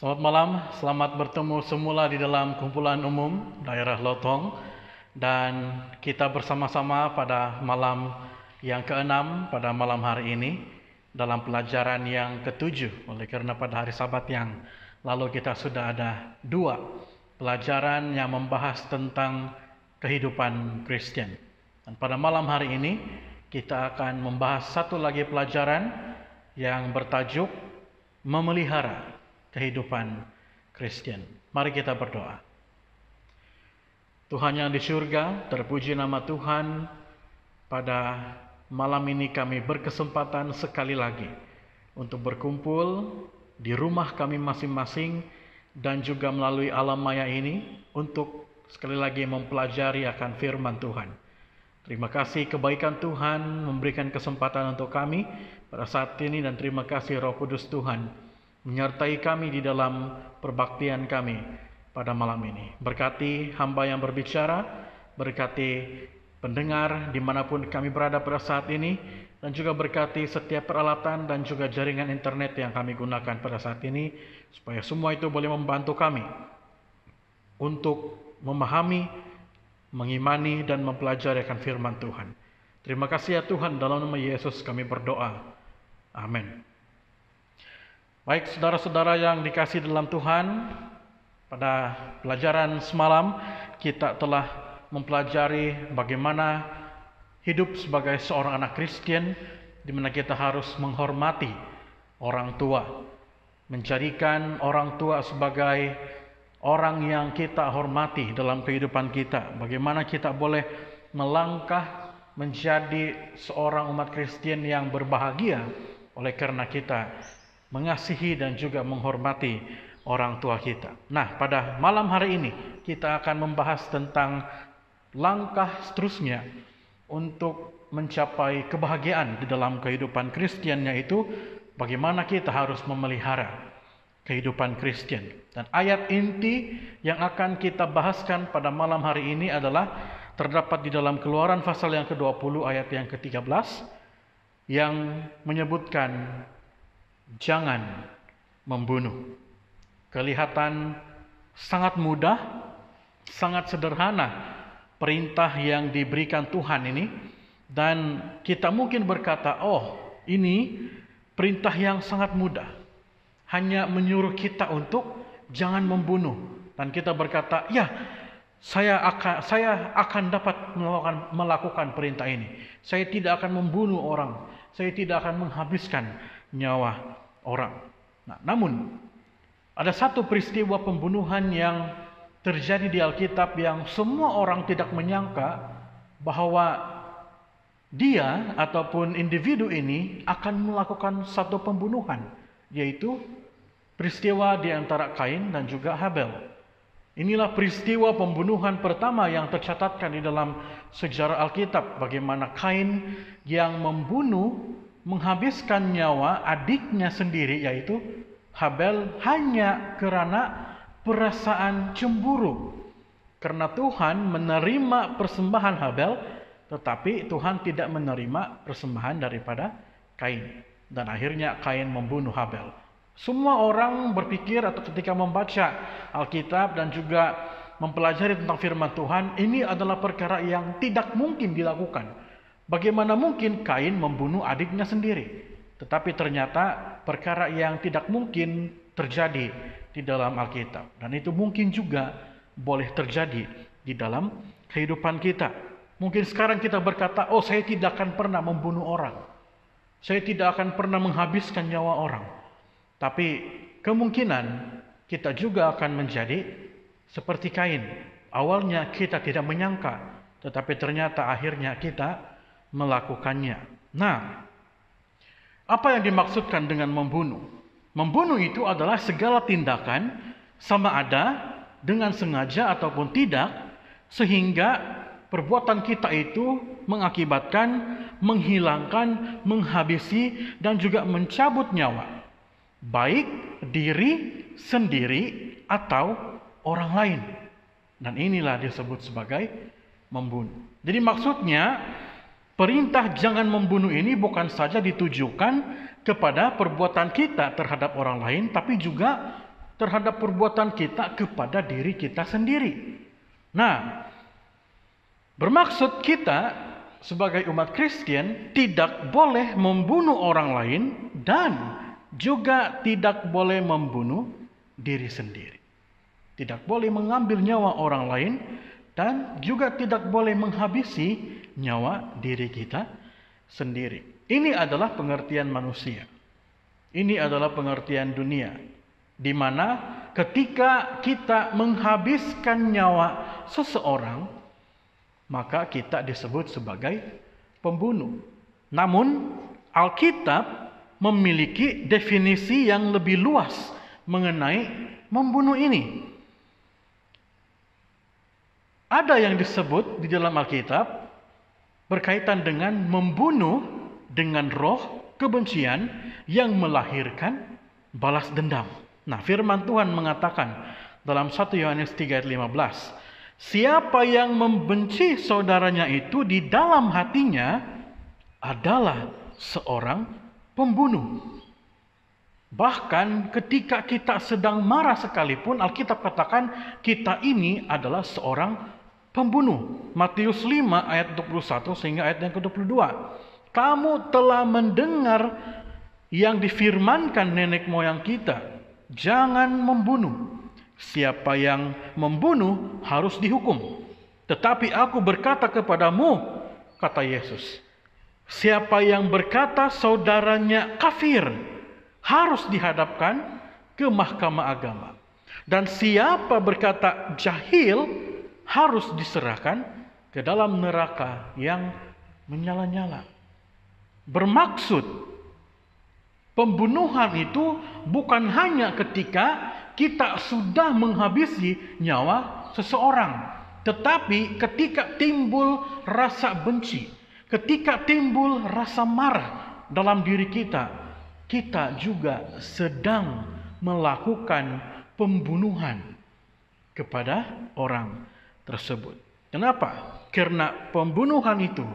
Selamat malam, selamat bertemu semula di dalam kumpulan umum daerah Lotong. Dan kita bersama-sama pada malam yang ke-6 pada malam hari ini dalam pelajaran yang ke-7. Oleh karena pada hari Sabat yang lalu kita sudah ada 2 pelajaran yang membahas tentang kehidupan Kristen. Dan pada malam hari ini kita akan membahas satu lagi pelajaran yang bertajuk memelihara kehidupan Kristen. Mari kita berdoa. Tuhan yang di surga, terpuji nama Tuhan. Pada malam ini kami berkesempatan sekali lagi untuk berkumpul di rumah kami masing-masing dan juga melalui alam maya ini untuk sekali lagi mempelajari akan firman Tuhan. Terima kasih kebaikan Tuhan memberikan kesempatan untuk kami pada saat ini, dan terima kasih Roh Kudus Tuhan menyertai kami di dalam perbaktian kami pada malam ini. Berkati hamba yang berbicara, berkati pendengar dimanapun kami berada pada saat ini, dan juga berkati setiap peralatan dan juga jaringan internet yang kami gunakan pada saat ini, supaya semua itu boleh membantu kami untuk memahami, mengimani, dan mempelajari akan firman Tuhan. Terima kasih ya Tuhan, dalam nama Yesus kami berdoa. Amin. Baik saudara-saudara yang dikasih dalam Tuhan, pada pelajaran semalam kita telah mempelajari bagaimana hidup sebagai seorang anak Kristen, di mana kita harus menghormati orang tua, menjadikan orang tua sebagai orang yang kita hormati dalam kehidupan kita. Bagaimana kita boleh melangkah menjadi seorang umat Kristen yang berbahagia oleh karena kita mengasihi dan juga menghormati orang tua kita. Nah, pada malam hari ini kita akan membahas tentang langkah seterusnya untuk mencapai kebahagiaan di dalam kehidupan Kristen, yaitu bagaimana kita harus memelihara kehidupan Kristen. Dan ayat inti yang akan kita bahaskan pada malam hari ini adalah terdapat di dalam Keluaran pasal yang ke-20 ayat yang ke-13 yang menyebutkan jangan membunuh. Kelihatan sangat mudah, sangat sederhana perintah yang diberikan Tuhan ini, dan kita mungkin berkata, oh ini perintah yang sangat mudah, hanya menyuruh kita untuk jangan membunuh. Dan kita berkata, ya saya akan dapat melakukan perintah ini. Saya tidak akan membunuh orang, saya tidak akan menghabiskan nyawa orang. Nah, namun ada satu peristiwa pembunuhan yang terjadi di Alkitab yang semua orang tidak menyangka bahwa dia ataupun individu ini akan melakukan satu pembunuhan, yaitu peristiwa di antara Kain dan juga Habel. Inilah peristiwa pembunuhan pertama yang tercatatkan di dalam sejarah Alkitab, bagaimana Kain yang menghabiskan nyawa adiknya sendiri, yaitu Habel, hanya karena perasaan cemburu. Karena Tuhan menerima persembahan Habel, tetapi Tuhan tidak menerima persembahan daripada Kain. Dan akhirnya Kain membunuh Habel. Semua orang berpikir, atau ketika membaca Alkitab dan juga mempelajari tentang firman Tuhan, ini adalah perkara yang tidak mungkin dilakukan. Bagaimana mungkin Kain membunuh adiknya sendiri? Tetapi ternyata perkara yang tidak mungkin terjadi di dalam Alkitab. Dan itu mungkin juga boleh terjadi di dalam kehidupan kita. Mungkin sekarang kita berkata, oh saya tidak akan pernah membunuh orang, saya tidak akan pernah menghabiskan nyawa orang. Tapi kemungkinan kita juga akan menjadi seperti Kain. Awalnya kita tidak menyangka, tetapi ternyata akhirnya kita melakukannya. Nah, apa yang dimaksudkan dengan membunuh? Membunuh itu adalah segala tindakan, sama ada dengan sengaja ataupun tidak, sehingga perbuatan kita itu mengakibatkan, menghilangkan, menghabisi, dan juga mencabut nyawa, baik diri sendiri atau orang lain. Dan inilah disebut sebagai membunuh. Jadi maksudnya, perintah jangan membunuh ini bukan saja ditujukan kepada perbuatan kita terhadap orang lain, tapi juga terhadap perbuatan kita kepada diri kita sendiri. Nah, bermaksud kita sebagai umat Kristen tidak boleh membunuh orang lain dan juga tidak boleh membunuh diri sendiri. Tidak boleh mengambil nyawa orang lain dan juga tidak boleh menghabisi nyawa diri kita sendiri. Ini adalah pengertian manusia. Ini adalah pengertian dunia, di mana ketika kita menghabiskan nyawa seseorang, maka kita disebut sebagai pembunuh. Namun Alkitab memiliki definisi yang lebih luas mengenai membunuh ini. Ada yang disebut di dalam Alkitab berkaitan dengan membunuh dengan roh kebencian yang melahirkan balas dendam. Nah, firman Tuhan mengatakan dalam 1 Yohanes 3 ayat 15, siapa yang membenci saudaranya itu di dalam hatinya adalah seorang pembunuh. Bahkan ketika kita sedang marah sekalipun, Alkitab katakan kita ini adalah seorang pembunuh. Matius 5 ayat 21 sehingga ayat yang ke-22. Kamu telah mendengar yang difirmankan nenek moyang kita, jangan membunuh. Siapa yang membunuh harus dihukum. Tetapi aku berkata kepadamu, kata Yesus, siapa yang berkata saudaranya kafir harus dihadapkan ke mahkamah agama. Dan siapa berkata jahil harus diserahkan ke dalam neraka yang menyala-nyala. Bermaksud pembunuhan itu bukan hanya ketika kita sudah menghabisi nyawa seseorang, tetapi ketika timbul rasa benci, ketika timbul rasa marah dalam diri kita, kita juga sedang melakukan pembunuhan kepada orang tersebut. Kenapa? Karena pembunuhan itu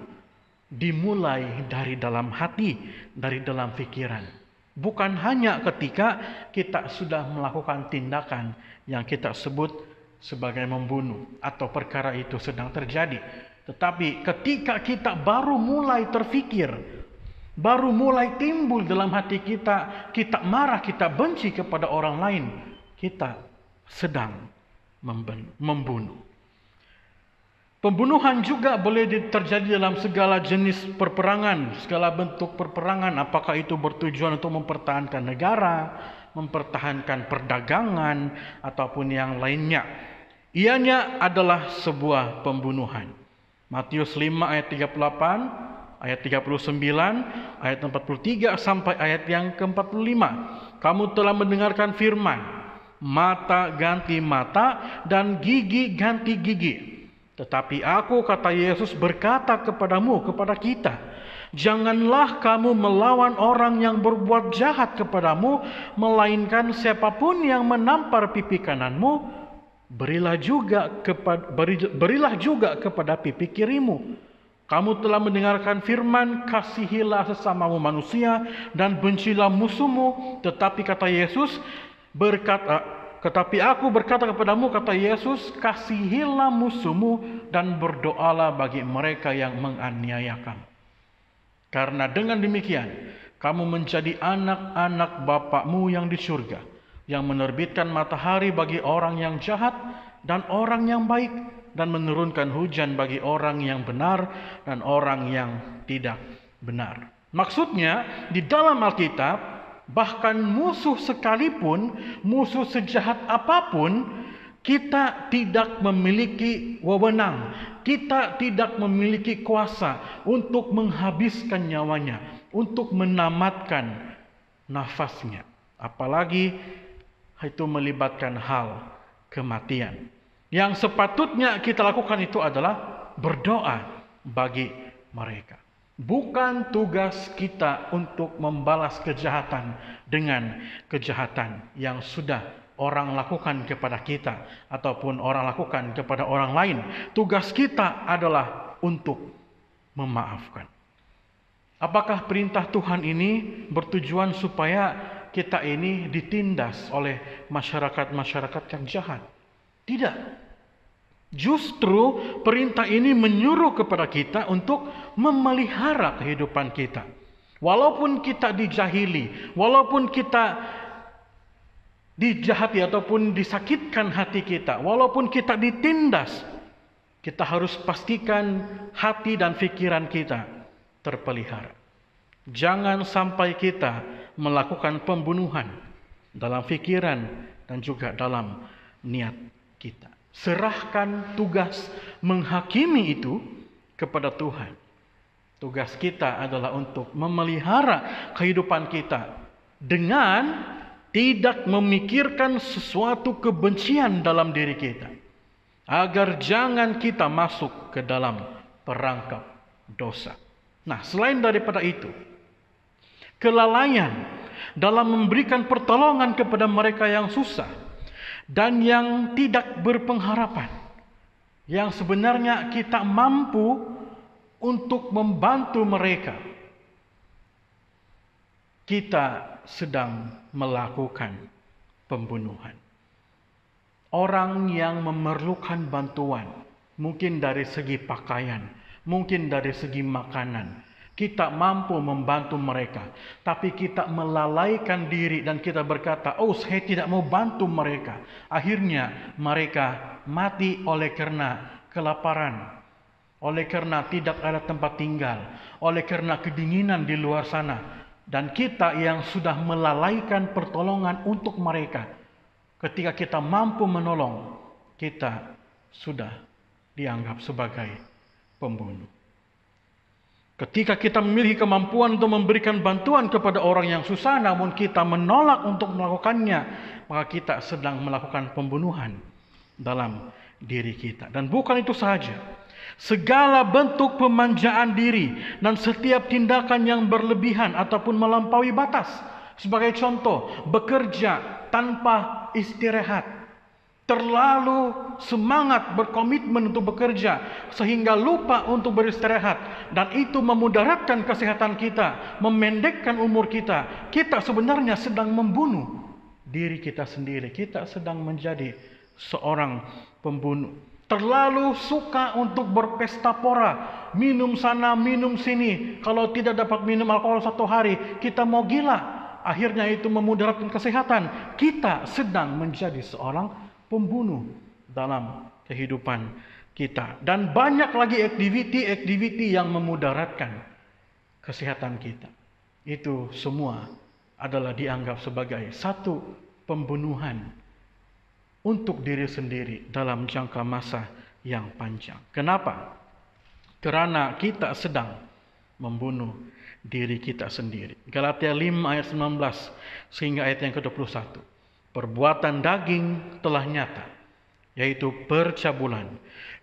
dimulai dari dalam hati, dari dalam pikiran. Bukan hanya ketika kita sudah melakukan tindakan yang kita sebut sebagai membunuh atau perkara itu sedang terjadi. Tetapi ketika kita baru mulai terfikir, baru mulai timbul dalam hati kita, kita marah, kita benci kepada orang lain, kita sedang membunuh. Pembunuhan juga boleh terjadi dalam segala jenis perperangan, segala bentuk perperangan. Apakah itu bertujuan untuk mempertahankan negara, mempertahankan perdagangan, ataupun yang lainnya. Ianya adalah sebuah pembunuhan. Matius 5 ayat 38, ayat 39, ayat 43 sampai ayat yang ke-45. Kamu telah mendengarkan firman, mata ganti mata dan gigi ganti gigi. Tetapi aku, kata Yesus, berkata kepadamu, kepada kita, janganlah kamu melawan orang yang berbuat jahat kepadamu, melainkan siapapun yang menampar pipi kananmu, berilah juga kepada pipi kirimu. Kamu telah mendengarkan firman, kasihilah sesamamu manusia dan bencilah musuhmu. Tetapi kata Yesus, tetapi aku berkata kepadamu, kata Yesus, kasihilah musuhmu dan berdoalah bagi mereka yang menganiaya kamu. Karena dengan demikian, kamu menjadi anak-anak Bapakmu yang di surga, yang menerbitkan matahari bagi orang yang jahat dan orang yang baik, dan menurunkan hujan bagi orang yang benar dan orang yang tidak benar. Maksudnya, di dalam Alkitab, bahkan musuh sekalipun, musuh sejahat apapun, kita tidak memiliki wewenang, kita tidak memiliki kuasa untuk menghabiskan nyawanya, untuk menamatkan nafasnya. Apalagi itu melibatkan hal kematian. Yang sepatutnya kita lakukan itu adalah berdoa bagi mereka. Bukan tugas kita untuk membalas kejahatan dengan kejahatan yang sudah orang lakukan kepada kita ataupun orang lakukan kepada orang lain. Tugas kita adalah untuk memaafkan. Apakah perintah Tuhan ini bertujuan supaya kita ini ditindas oleh masyarakat-masyarakat yang jahat. Tidak. Justru perintah ini menyuruh kepada kita untuk memelihara kehidupan kita. Walaupun kita dijahili, walaupun kita dijahati ataupun disakitkan hati kita, walaupun kita ditindas, kita harus pastikan hati dan pikiran kita terpelihara. Jangan sampai kita melakukan pembunuhan dalam pikiran dan juga dalam niat kita. Serahkan tugas menghakimi itu kepada Tuhan. Tugas kita adalah untuk memelihara kehidupan kita dengan tidak memikirkan sesuatu kebencian dalam diri kita, agar jangan kita masuk ke dalam perangkap dosa. Nah, selain daripada itu, kelalaian dalam memberikan pertolongan kepada mereka yang susah dan yang tidak berpengharapan, yang sebenarnya kita mampu untuk membantu mereka, kita sedang melakukan pembunuhan. Orang yang memerlukan bantuan, mungkin dari segi pakaian, mungkin dari segi makanan, kita mampu membantu mereka, tapi kita melalaikan diri dan kita berkata, oh saya tidak mau bantu mereka. Akhirnya mereka mati oleh karena kelaparan, oleh karena tidak ada tempat tinggal, oleh karena kedinginan di luar sana. Dan kita yang sudah melalaikan pertolongan untuk mereka, ketika kita mampu menolong, kita sudah dianggap sebagai pembunuh. Ketika kita memiliki kemampuan untuk memberikan bantuan kepada orang yang susah, namun kita menolak untuk melakukannya, maka kita sedang melakukan pembunuhan dalam diri kita. Dan bukan itu saja, segala bentuk pemanjaan diri dan setiap tindakan yang berlebihan ataupun melampaui batas. Sebagai contoh, bekerja tanpa istirahat, terlalu semangat berkomitmen untuk bekerja sehingga lupa untuk beristirahat, dan itu memudaratkan kesehatan kita, memendekkan umur kita. Kita sebenarnya sedang membunuh diri kita sendiri. Kita sedang menjadi seorang pembunuh. Terlalu suka untuk berpesta pora, minum sana, minum sini. Kalau tidak dapat minum alkohol 1 hari, kita mau gila. Akhirnya itu memudaratkan kesehatan. Kita sedang menjadi seorang pembunuh dalam kehidupan kita. Dan banyak lagi aktiviti yang memudaratkan kesehatan kita. Itu semua adalah dianggap sebagai satu pembunuhan untuk diri sendiri dalam jangka masa yang panjang. Kenapa? Karena kita sedang membunuh diri kita sendiri. Galatia 5 ayat 19 sehingga ayat yang ke-21. Perbuatan daging telah nyata, yaitu percabulan,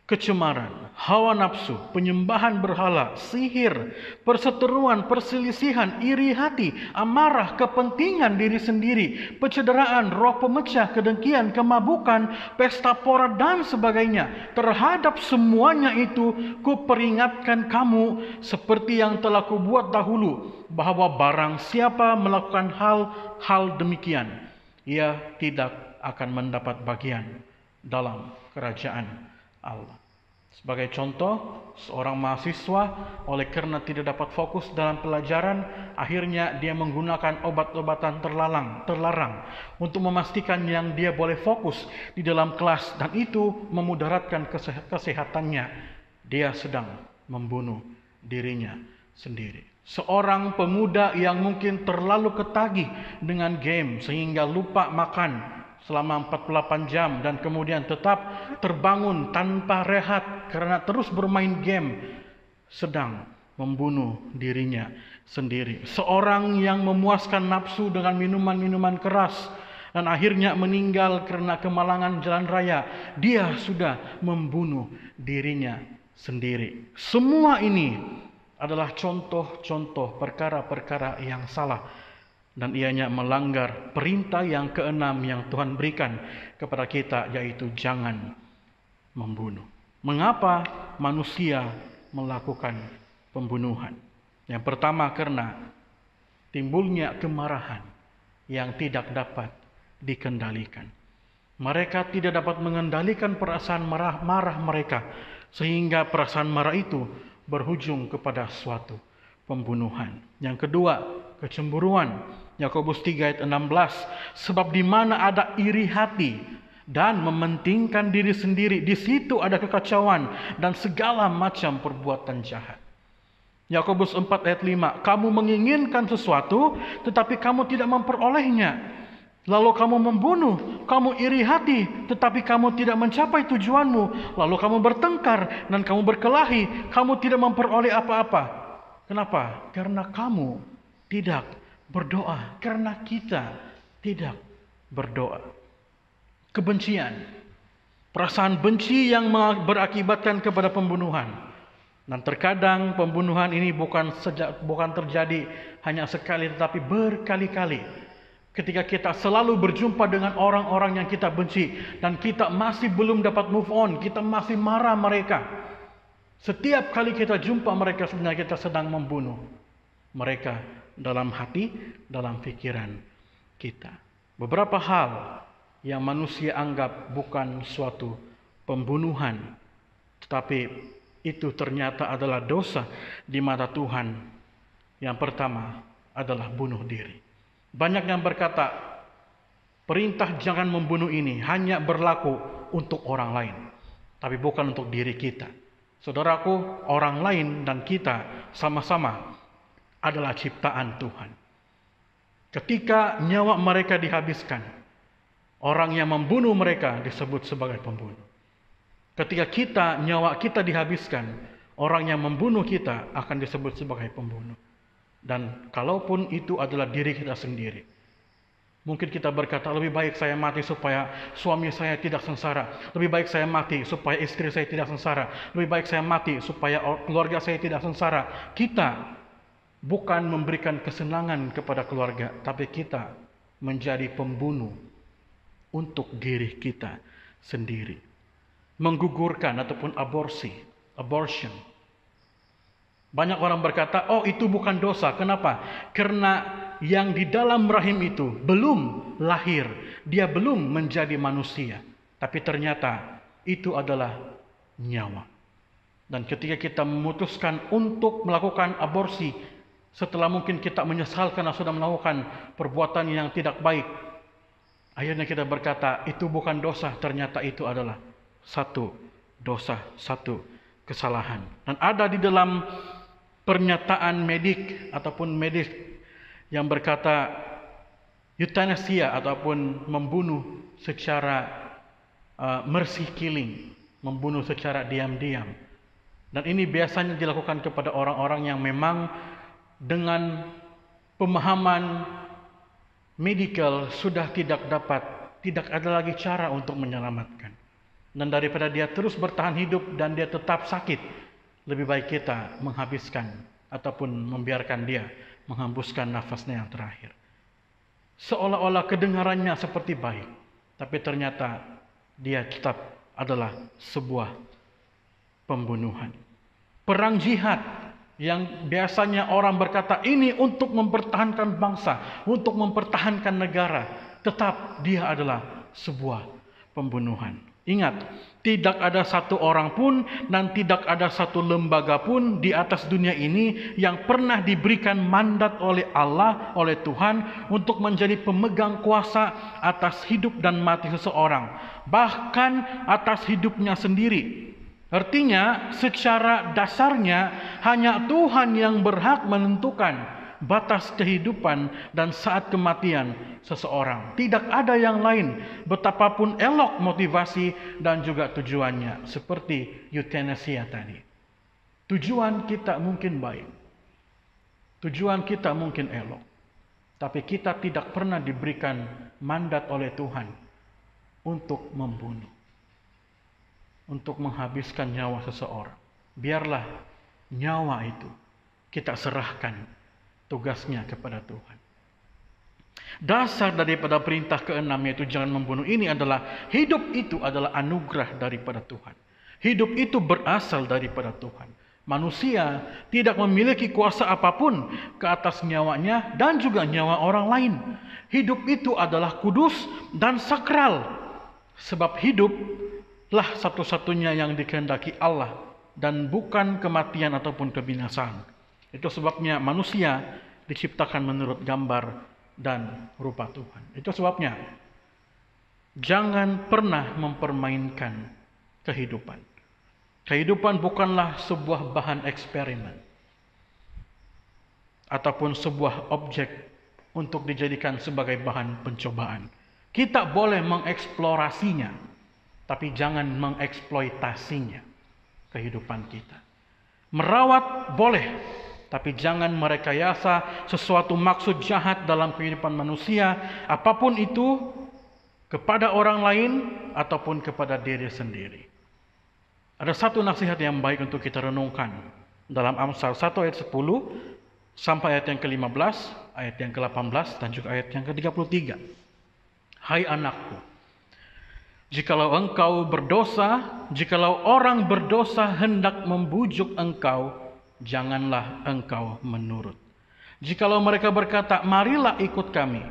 kecemaran, hawa nafsu, penyembahan berhala, sihir, perseteruan, perselisihan, iri hati, amarah, kepentingan diri sendiri, pencederaan, roh pemecah, kedengkian, kemabukan, pesta pora dan sebagainya. Terhadap semuanya itu kuperingatkan kamu seperti yang telah kubuat dahulu, bahwa barang siapa melakukan hal-hal demikian, ia tidak akan mendapat bagian dalam kerajaan Allah. Sebagai contoh, seorang mahasiswa oleh karena tidak dapat fokus dalam pelajaran, akhirnya dia menggunakan obat-obatan terlarang untuk memastikan yang dia boleh fokus di dalam kelas, dan itu memudaratkan kesehatannya. Dia sedang membunuh dirinya sendiri. Seorang pemuda yang mungkin terlalu ketagih dengan game sehingga lupa makan selama 48 jam dan kemudian tetap terbangun tanpa rehat karena terus bermain game, sedang membunuh dirinya sendiri. Seorang yang memuaskan nafsu dengan minuman-minuman keras dan akhirnya meninggal karena kemalangan jalan raya, dia sudah membunuh dirinya sendiri. Semua ini adalah contoh-contoh perkara-perkara yang salah, dan ianya melanggar perintah yang keenam yang Tuhan berikan kepada kita, yaitu jangan membunuh. Mengapa manusia melakukan pembunuhan? Yang pertama, karena timbulnya kemarahan yang tidak dapat dikendalikan. Mereka tidak dapat mengendalikan perasaan marah mereka, sehingga perasaan marah itu berujung kepada suatu pembunuhan. Yang kedua, kecemburuan. Yakobus 3 ayat 16, sebab di mana ada iri hati dan mementingkan diri sendiri, di situ ada kekacauan dan segala macam perbuatan jahat. Yakobus 4 ayat 5, kamu menginginkan sesuatu tetapi kamu tidak memperolehnya. Lalu kamu membunuh, kamu iri hati tetapi kamu tidak mencapai tujuanmu. Lalu kamu bertengkar dan kamu berkelahi, kamu tidak memperoleh apa-apa. Kenapa? Karena kamu tidak berdoa, karena kita tidak berdoa. Kebencian, perasaan benci yang berakibatkan kepada pembunuhan. Dan terkadang pembunuhan ini bukan terjadi hanya sekali, tetapi berkali-kali. Ketika kita selalu berjumpa dengan orang-orang yang kita benci dan kita masih belum dapat move on, kita masih marah mereka. Setiap kali kita jumpa mereka, sebenarnya kita sedang membunuh mereka dalam hati, dalam pikiran kita. Beberapa hal yang manusia anggap bukan suatu pembunuhan, tetapi itu ternyata adalah dosa di mata Tuhan. Yang pertama adalah bunuh diri. Banyak yang berkata, perintah jangan membunuh ini hanya berlaku untuk orang lain, tapi bukan untuk diri kita. Saudaraku, orang lain dan kita sama-sama adalah ciptaan Tuhan. Ketika nyawa mereka dihabiskan, orang yang membunuh mereka disebut sebagai pembunuh. Ketika nyawa kita dihabiskan, orang yang membunuh kita akan disebut sebagai pembunuh. Dan kalaupun itu adalah diri kita sendiri, mungkin kita berkata, lebih baik saya mati supaya suami saya tidak sengsara. Lebih baik saya mati supaya istri saya tidak sengsara. Lebih baik saya mati supaya keluarga saya tidak sengsara. Kita bukan memberikan kesenangan kepada keluarga, tapi kita menjadi pembunuh untuk diri kita sendiri. Menggugurkan ataupun abortion. Banyak orang berkata, oh itu bukan dosa. Kenapa? Karena yang di dalam rahim itu belum lahir. Dia belum menjadi manusia. Tapi ternyata itu adalah nyawa. Dan ketika kita memutuskan untuk melakukan aborsi, setelah mungkin kita menyesal karena sudah melakukan perbuatan yang tidak baik, akhirnya kita berkata, itu bukan dosa. Ternyata itu adalah satu dosa, satu kesalahan. Dan ada di dalam pernyataan medik ataupun medis yang berkata euthanasia ataupun membunuh secara mercy killing, membunuh secara diam-diam. Dan ini biasanya dilakukan kepada orang-orang yang memang dengan pemahaman medikal sudah tidak ada lagi cara untuk menyelamatkan. Dan daripada dia terus bertahan hidup dan dia tetap sakit, lebih baik kita menghabiskan ataupun membiarkan dia menghembuskan nafasnya yang terakhir. Seolah-olah kedengarannya seperti baik, tapi ternyata dia tetap adalah sebuah pembunuhan. Perang jihad yang biasanya orang berkata ini untuk mempertahankan bangsa, untuk mempertahankan negara, tetap dia adalah sebuah pembunuhan. Ingat, tidak ada satu orang pun dan tidak ada satu lembaga pun di atas dunia ini yang pernah diberikan mandat oleh Allah, oleh Tuhan untuk menjadi pemegang kuasa atas hidup dan mati seseorang, bahkan atas hidupnya sendiri. Artinya, secara dasarnya hanya Tuhan yang berhak menentukan batas kehidupan dan saat kematian seseorang. Tidak ada yang lain, betapapun elok motivasi dan juga tujuannya, seperti euthanasia tadi. Tujuan kita mungkin baik, tujuan kita mungkin elok, tapi kita tidak pernah diberikan mandat oleh Tuhan untuk membunuh, untuk menghabiskan nyawa seseorang. Biarlah nyawa itu kita serahkan tugasnya kepada Tuhan. Dasar daripada perintah ke-6 yaitu jangan membunuh ini adalah hidup itu adalah anugerah daripada Tuhan. Hidup itu berasal daripada Tuhan. Manusia tidak memiliki kuasa apapun ke atas nyawanya dan juga nyawa orang lain. Hidup itu adalah kudus dan sakral. Sebab hiduplah satu-satunya yang dikehendaki Allah dan bukan kematian ataupun kebinasaan. Itu sebabnya manusia diciptakan menurut gambar dan rupa Tuhan. Itu sebabnya jangan pernah mempermainkan kehidupan. Kehidupan bukanlah sebuah bahan eksperimen ataupun sebuah objek untuk dijadikan sebagai bahan pencobaan. Kita boleh mengeksplorasinya, tapi jangan mengeksploitasinya kehidupan kita. Merawat boleh, tapi jangan merekayasa sesuatu maksud jahat dalam kehidupan manusia, apapun itu, kepada orang lain ataupun kepada diri sendiri. Ada satu nasihat yang baik untuk kita renungkan dalam Amsal 1 ayat 10 sampai ayat yang ke-15, ayat yang ke-18 dan juga ayat yang ke-33. Hai anakku, jikalau engkau berdosa, jikalau orang berdosa hendak membujuk engkau, janganlah engkau menurut. Jikalau mereka berkata, marilah ikut kami,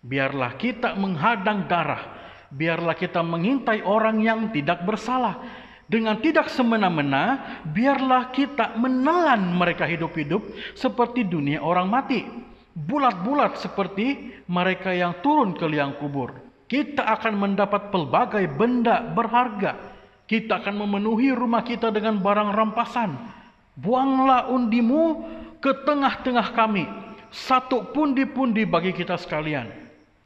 biarlah kita menghadang darah, biarlah kita mengintai orang yang tidak bersalah. Dengan tidak semena-mena, biarlah kita menelan mereka hidup-hidup seperti dunia orang mati. Bulat-bulat seperti mereka yang turun ke liang kubur. Kita akan mendapat pelbagai benda berharga. Kita akan memenuhi rumah kita dengan barang rampasan. Buanglah undimu ke tengah-tengah kami, satu pundi-pundi bagi kita sekalian.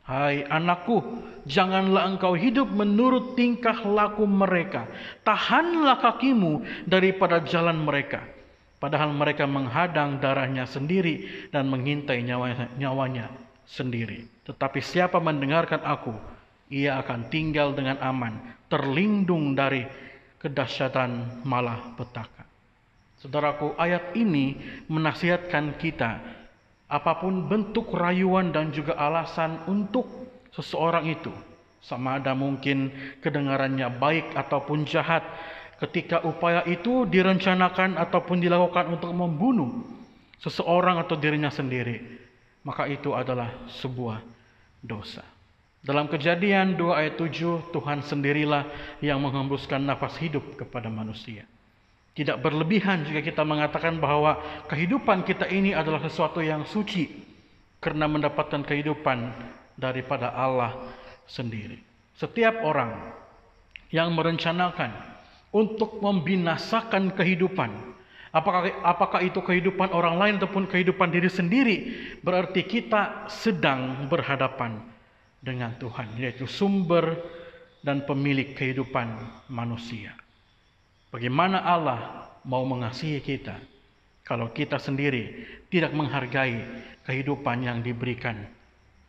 Hai anakku, janganlah engkau hidup menurut tingkah laku mereka. Tahanlah kakimu daripada jalan mereka. Padahal mereka menghadang darahnya sendiri dan mengintai nyawanya sendiri. Tetapi siapa mendengarkan aku, ia akan tinggal dengan aman, terlindung dari kedahsyatan malapetaka. Saudaraku, ayat ini menasihatkan kita, apapun bentuk rayuan dan juga alasan untuk seseorang itu, sama ada mungkin kedengarannya baik ataupun jahat, ketika upaya itu direncanakan ataupun dilakukan untuk membunuh seseorang atau dirinya sendiri, maka itu adalah sebuah dosa. Dalam Kejadian 2 ayat 7, Tuhan sendirilah yang menghembuskan nafas hidup kepada manusia. Tidak berlebihan jika kita mengatakan bahwa kehidupan kita ini adalah sesuatu yang suci karena mendapatkan kehidupan daripada Allah sendiri. Setiap orang yang merencanakan untuk membinasakan kehidupan, apakah itu kehidupan orang lain ataupun kehidupan diri sendiri, berarti kita sedang berhadapan dengan Tuhan, yaitu sumber dan pemilik kehidupan manusia. Bagaimana Allah mau mengasihi kita kalau kita sendiri tidak menghargai kehidupan yang diberikan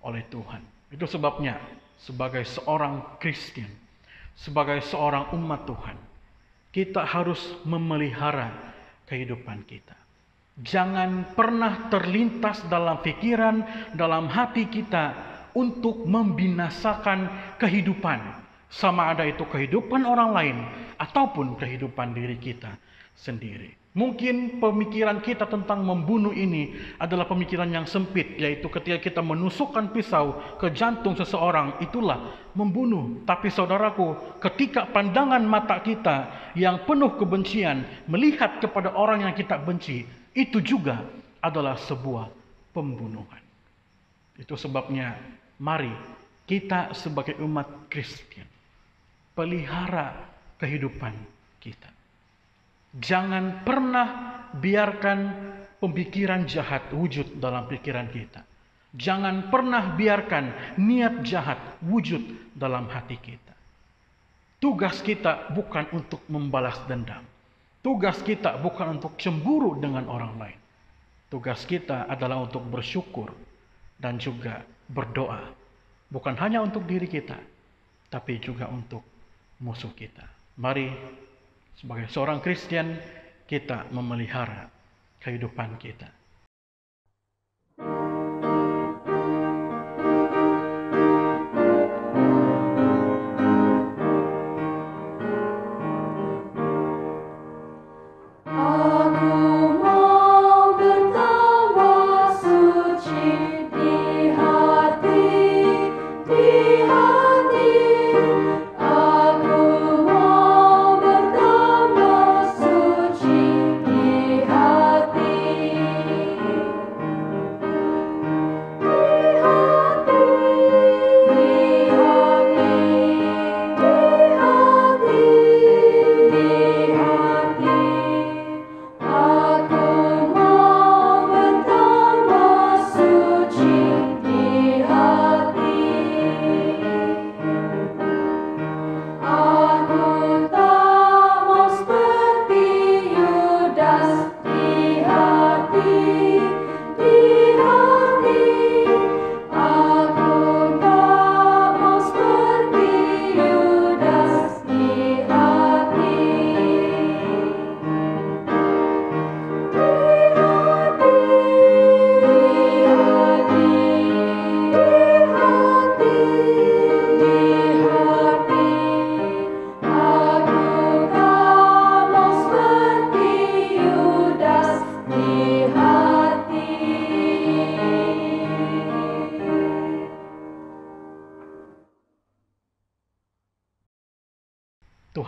oleh Tuhan? Itu sebabnya sebagai seorang Kristen, sebagai seorang umat Tuhan, kita harus memelihara kehidupan kita. Jangan pernah terlintas dalam pikiran, dalam hati kita untuk membinasakan kehidupan. Sama ada itu kehidupan orang lain ataupun kehidupan diri kita sendiri. Mungkin pemikiran kita tentang membunuh ini adalah pemikiran yang sempit, yaitu ketika kita menusukkan pisau ke jantung seseorang, itulah membunuh. Tapi saudaraku, ketika pandangan mata kita yang penuh kebencian melihat kepada orang yang kita benci, itu juga adalah sebuah pembunuhan. Itu sebabnya mari kita sebagai umat Kristen pelihara kehidupan kita. Jangan pernah biarkan pemikiran jahat wujud dalam pikiran kita. Jangan pernah biarkan niat jahat wujud dalam hati kita. Tugas kita bukan untuk membalas dendam. Tugas kita bukan untuk cemburu dengan orang lain. Tugas kita adalah untuk bersyukur dan juga berdoa. Bukan hanya untuk diri kita, tapi juga untuk musuh kita. Mari sebagai seorang Kristen kita memelihara kehidupan kita. Aku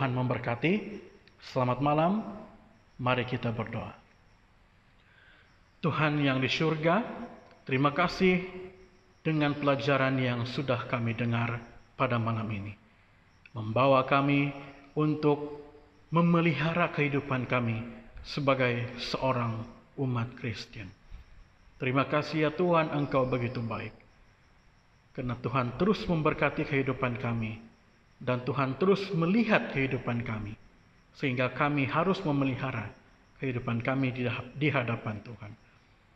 Tuhan memberkati. Selamat malam. Mari kita berdoa. Tuhan yang di surga, terima kasih dengan pelajaran yang sudah kami dengar pada malam ini. Membawa kami untuk memelihara kehidupan kami sebagai seorang umat Kristen. Terima kasih ya Tuhan, Engkau begitu baik. Karena Tuhan terus memberkati kehidupan kami. Dan Tuhan terus melihat kehidupan kami. Sehingga kami harus memelihara kehidupan kami di hadapan Tuhan.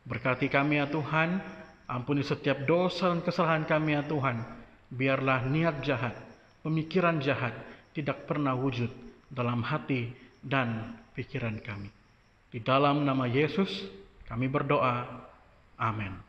Berkati kami ya Tuhan. Ampuni setiap dosa dan kesalahan kami ya Tuhan. Biarlah niat jahat, pemikiran jahat tidak pernah wujud dalam hati dan pikiran kami. Di dalam nama Yesus kami berdoa. Amin.